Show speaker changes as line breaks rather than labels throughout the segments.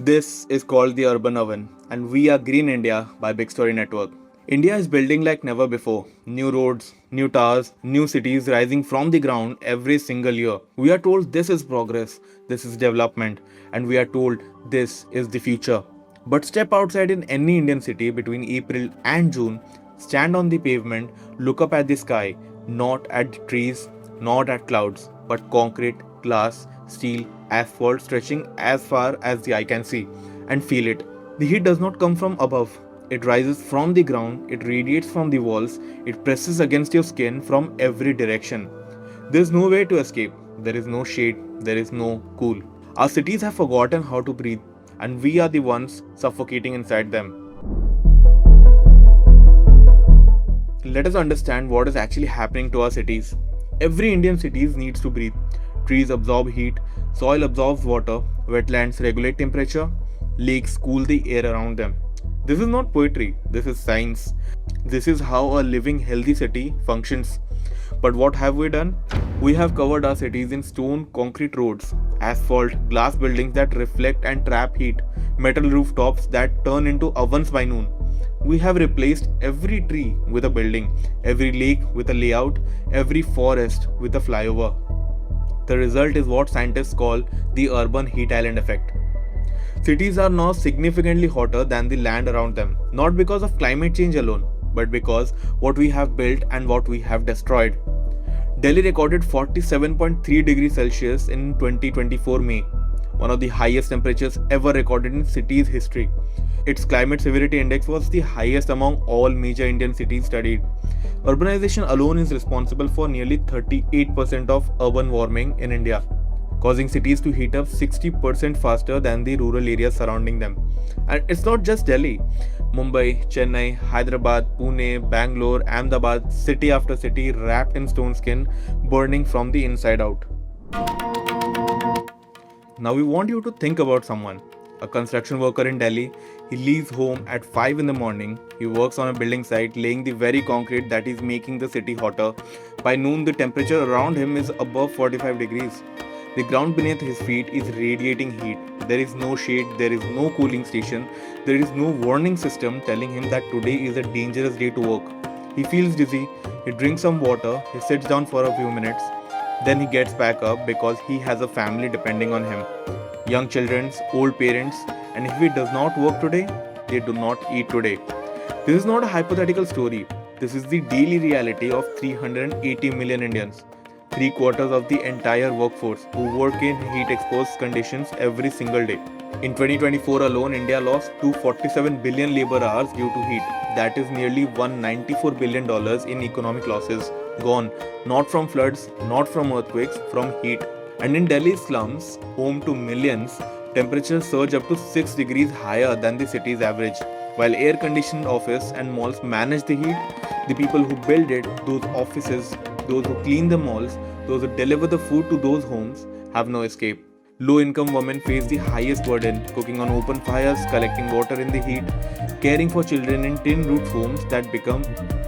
This is called the Urban Oven, and we are Green India by Big Story Network. India is building like never before. New roads, new towers, new cities rising from the ground every single year. We are told this is progress, this is development, and we are told this is the future. But step outside in any Indian city between April and June, stand on the pavement, look up at the sky, not at trees, not at clouds, but concrete, glass, steel, asphalt stretching as far as the eye can see, and feel it. The heat does not come from above. It rises from the ground, it radiates from the walls, it presses against your skin from every direction. There is no way to escape. There is no shade. There is no cool. Our cities have forgotten how to breathe, and we are the ones suffocating inside them. Let us understand what is actually happening to our cities. Every Indian city needs to breathe. Trees absorb heat, soil absorbs water, wetlands regulate temperature, lakes cool the air around them. This is not poetry, this is science. This is how a living, healthy city functions. But what have we done? We have covered our cities in stone, concrete roads, asphalt, glass buildings that reflect and trap heat, metal rooftops that turn into ovens by noon. We have replaced every tree with a building, every lake with a layout, every forest with a flyover. The result is what scientists call the urban heat island effect. Cities are now significantly hotter than the land around them, not because of climate change alone, but because what we have built and what we have destroyed. Delhi recorded 47.3 degrees Celsius in 2024 May, one of the highest temperatures ever recorded in city's history. Its climate severity index was the highest among all major Indian cities studied. Urbanization alone is responsible for nearly 38% of urban warming in India, causing cities to heat up 60% faster than the rural areas surrounding them. And it's not just Delhi. Mumbai, Chennai, Hyderabad, Pune, Bangalore, Ahmedabad, city after city wrapped in stone skin, burning from the inside out. Now we want you to think about someone. A construction worker in Delhi, he leaves home at 5 in the morning. He works on a building site laying the very concrete that is making the city hotter. By noon, the temperature around him is above 45 degrees. The ground beneath his feet is radiating heat. There is no shade, there is no cooling station, there is no warning system telling him that today is a dangerous day to work. He feels dizzy, he drinks some water, he sits down for a few minutes, then he gets back up because he has a family depending on him. Young children, old parents, and if he does not work today, they do not eat today. This is not a hypothetical story. This is the daily reality of 380 million Indians, three quarters of the entire workforce who work in heat exposed conditions every single day. In 2024 alone, India lost 247 billion labor hours due to heat. That is nearly $194 billion in economic losses, gone not from floods, not from earthquakes, from heat. And in Delhi's slums, home to millions, temperatures surge up to 6 degrees higher than the city's average. While air-conditioned office and malls manage the heat, the people who build it, those offices, those who clean the malls, those who deliver the food to those homes, have no escape. Low-income women face the highest burden, cooking on open fires, collecting water in the heat, caring for children in tin roof homes that become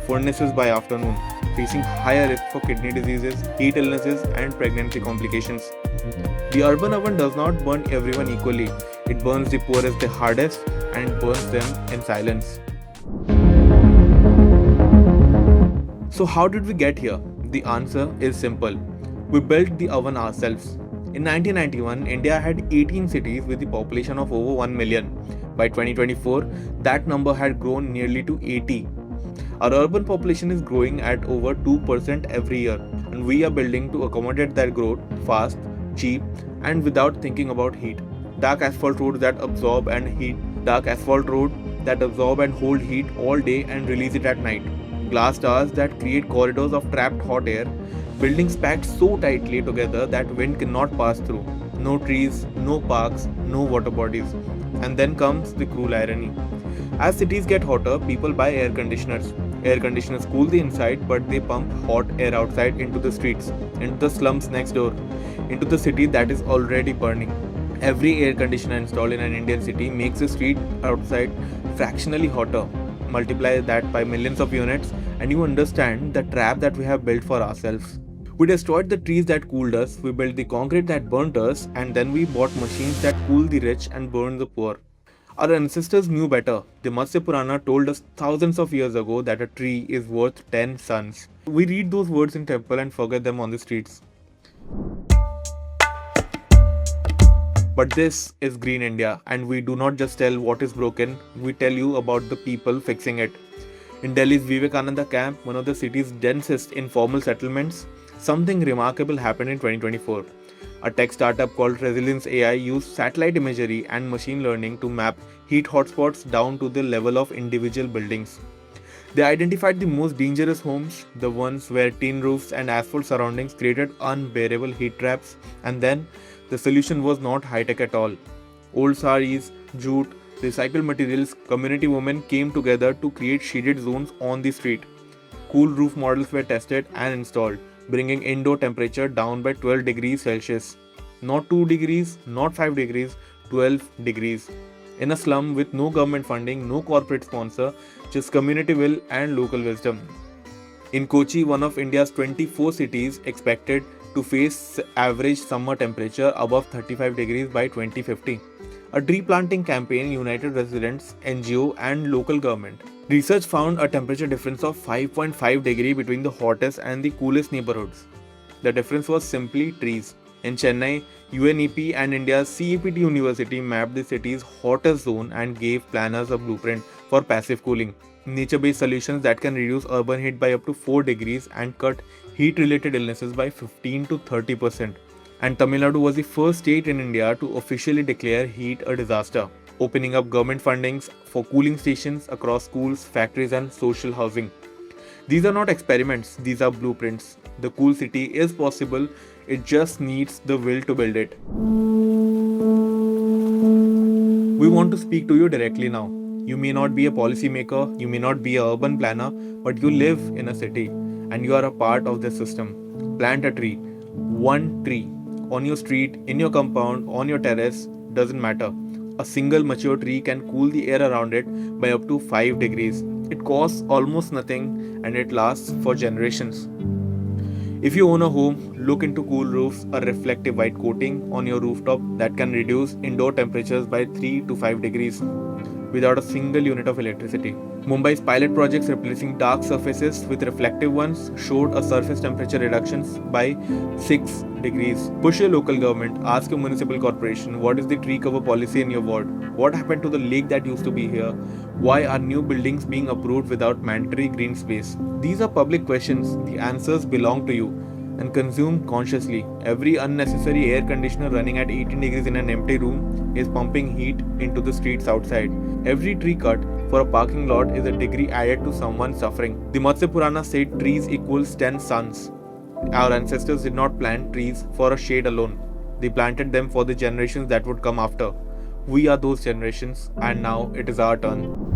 furnaces by afternoon, facing higher risk for kidney diseases, heat illnesses, and pregnancy complications. The urban oven does not burn everyone equally. It burns the poorest the hardest and burns them in silence. So how did we get here? The answer is simple. We built the oven ourselves. In 1991, India had 18 cities with a population of over 1 million. By 2024, that number had grown nearly to 80. Our urban population is growing at over 2% every year, and we are building to accommodate that growth fast, cheap, and without thinking about heat. Dark asphalt roads that absorb and hold heat all day and release it at night. Glass towers that create corridors of trapped hot air. Buildings packed so tightly together that wind cannot pass through. No trees, no parks, no water bodies. And then comes the cruel irony. As cities get hotter, people buy air conditioners. Air conditioners cool the inside, but they pump hot air outside into the streets, into the slums next door, into the city that is already burning. Every air conditioner installed in an Indian city makes the street outside fractionally hotter. Multiply that by millions of units, and you understand the trap that we have built for ourselves. We destroyed the trees that cooled us, we built the concrete that burnt us, and then we bought machines that cool the rich and burn the poor. Our ancestors knew better. The Matsya Purana told us thousands of years ago that a tree is worth 10 suns. We read those words in temple and forget them on the streets. But this is Green India, and we do not just tell what is broken, we tell you about the people fixing it. In Delhi's Vivekananda camp, one of the city's densest informal settlements, something remarkable happened in 2024. A tech startup called Resilience AI used satellite imagery and machine learning to map heat hotspots down to the level of individual buildings. They identified the most dangerous homes, the ones where tin roofs and asphalt surroundings created unbearable heat traps, and then the solution was not high-tech at all. Old saris, jute, recycled materials, community women came together to create shaded zones on the street. Cool roof models were tested and installed, bringing indoor temperature down by 12 degrees Celsius. Not 2 degrees, not 5 degrees, 12 degrees. In a slum with no government funding, no corporate sponsor, just community will and local wisdom. In Kochi, one of India's 24 cities expected to face average summer temperature above 35 degrees by 2050. A tree planting campaign united residents, NGO and local government. Research found a temperature difference of 5.5 degrees between the hottest and the coolest neighborhoods. The difference was simply trees. In Chennai, UNEP and India's CEPT University mapped the city's hottest zone and gave planners a blueprint for passive cooling. Nature-based solutions that can reduce urban heat by up to 4 degrees and cut heat-related illnesses by 15 to 30%. And Tamil Nadu was the first state in India to officially declare heat a disaster, opening up government fundings for cooling stations across schools, factories and social housing. These are not experiments, these are blueprints. The cool city is possible, it just needs the will to build it. We want to speak to you directly now. You may not be a policymaker, you may not be an urban planner, but you live in a city and you are a part of this system. Plant a tree, one tree, on your street, in your compound, on your terrace, doesn't matter. A single mature tree can cool the air around it by up to 5 degrees. It costs almost nothing and it lasts for generations. If you own a home, look into cool roofs, a reflective white coating on your rooftop that can reduce indoor temperatures by 3 to 5 degrees without a single unit of electricity. Mumbai's pilot projects replacing dark surfaces with reflective ones showed a surface temperature reductions by 6 degrees. Push your local government, ask your municipal corporation what is the tree cover policy in your ward? What happened to the lake that used to be here? Why are new buildings being approved without mandatory green space? These are public questions, the answers belong to you. And consume consciously. Every unnecessary air conditioner running at 18 degrees in an empty room is pumping heat into the streets outside. Every tree cut for a parking lot is a degree added to someone suffering. The Matsya Purana said trees equals 10 suns. Our ancestors did not plant trees for a shade alone. They planted them for the generations that would come after. We are those generations and now it is our turn.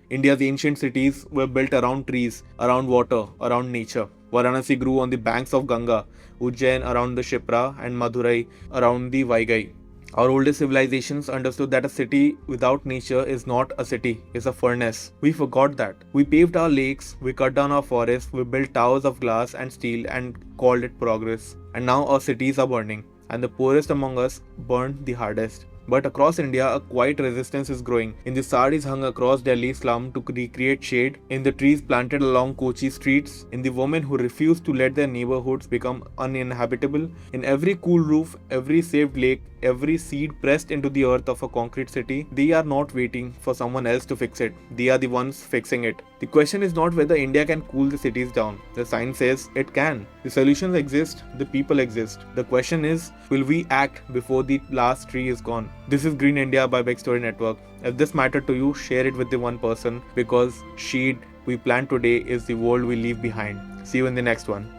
India's ancient cities were built around trees, around water, around nature. Varanasi grew on the banks of Ganga, Ujjain around the Shipra, and Madurai around the Vaigai. Our oldest civilizations understood that a city without nature is not a city, it's a furnace. We forgot that. We paved our lakes, we cut down our forests, we built towers of glass and steel and called it progress. And now our cities are burning, and the poorest among us burned the hardest. But across India, a quiet resistance is growing. In the saris hung across Delhi slum to recreate shade, in the trees planted along Kochi streets, in the women who refuse to let their neighborhoods become uninhabitable, in every cool roof, every saved lake, every seed pressed into the earth of a concrete city, they are not waiting for someone else to fix it. They are the ones fixing it. The question is not whether India can cool the cities down. The science says it can. The solutions exist, the people exist. The question is, will we act before the last tree is gone? This is Green India by Big Story Network. If this mattered to you, share it with the one person because shade we plant today is the world we leave behind. See you in the next one.